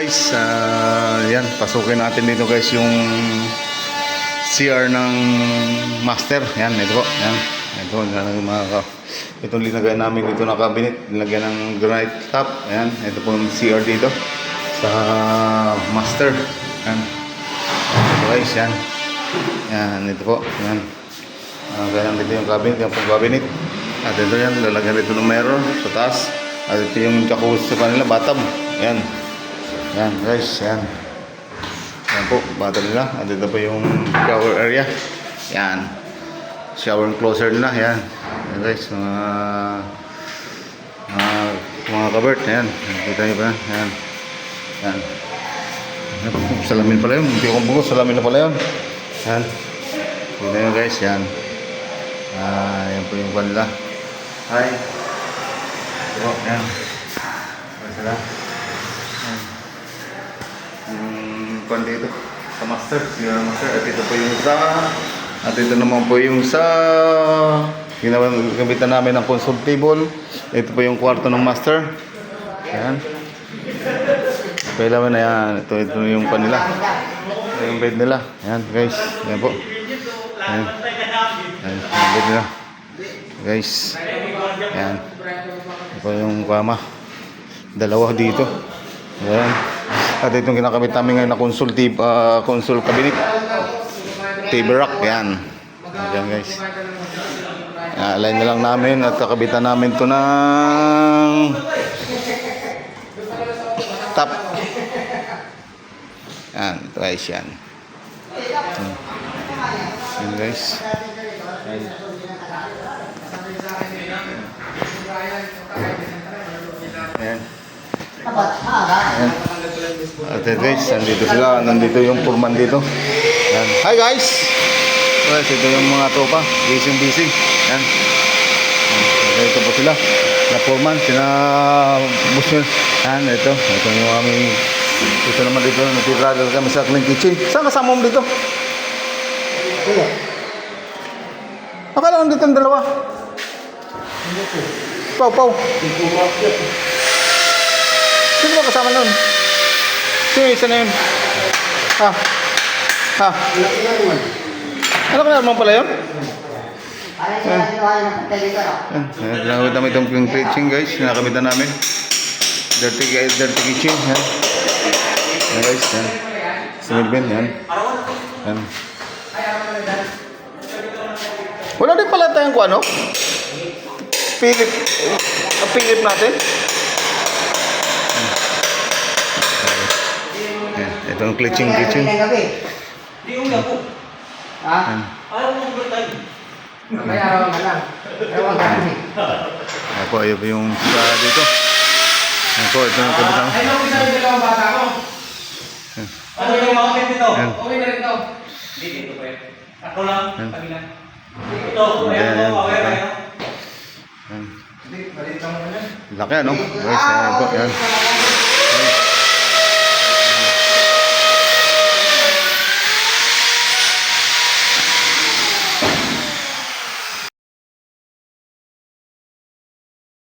guys, yan, pasukin natin dito guys yung CR ng master. Yan, ito po, yan. Itong linagay namin dito na cabinet, linagyan ng granite top. Ayan, ito po yung CR dito sa master. Yan, ito guys, yan. Yan, ito po, yan. Ganyan dito yung cabinet, yung pong cabinet. At ito yan, lalagyan dito ng mirror sa taas. At ito yung jacuzzi sa kanila, bathtub. Yan. Yan guys, yan. Yan po, bathtub nila. At ito po yung shower area. Yan. Shower enclosure nila, yan. Yan guys, mga kabert, yan. Kita nyo ba yan? Yan. Yan. Salamin pala yun. Hindi ko bugos, salamin na pala yun. Yan. Kita nyo guys, yan. Yan po yung kanila. Hi. Ito, yan. Yan sila. Yan. Yung kwan dito sa master, yung master. At ito po yung sa, at ito naman po yung sa ginagamit namin ng console table. Ito po yung kwarto ng master. Yan. Kailangan na yan. Ito yung kwan nila. Ito yung bed nila. Yan guys. Yan po. Yan. Yan yung bed nila. Guys. Yan. Ito yung kama. Dalawa dito. Yan. At itong kinakamit namin ngayon na console cabinet. TV rack. Yan. Yan guys. Align na lang namin at kakabitan namin ito ng top. Yan. Ito guys. Yan. Yan guys. Yan. Ayan. Ayan. At guys, nandito sila. Nandito yung foreman dito. Ayan. Hi guys! Guys, ito yung mga tropa. Busy. Ayan. Ito po sila. Na foreman. Sina Busman. Ayan, ito. Ito yung aming... Ito naman dito. Nagtitragal kami sa clean kitchen. Saan kasama mo dito? Akala ko dito ang dalawa. Pau. Sino ba kasama nun? Sino yung isa na yun? Ha? Ano ka naman pala yun? Nakamit namin itong kitchen guys. Nakamitan namin. Dirty kitchen. Yan. Yan guys. Yan. Sinilbin. Yan. Yan. Wala din pala tayong kung ano? Philip natin. Ito ang kitchen. Di uya po. Ha? Ayaw mo overtime. Kaya araw ka lang. Ewan ka kasi. Ayun po yung dito. Ayun po, ito yung kabitan. Ayun ang isa yung dalawang bata ko. Ano yung mga pet nito? Okay na rin ito. Hindi, dito po eh. Ako lang, kanina. Ito, ayan po, ayan. Laki ano? Guys, ayan po, yan.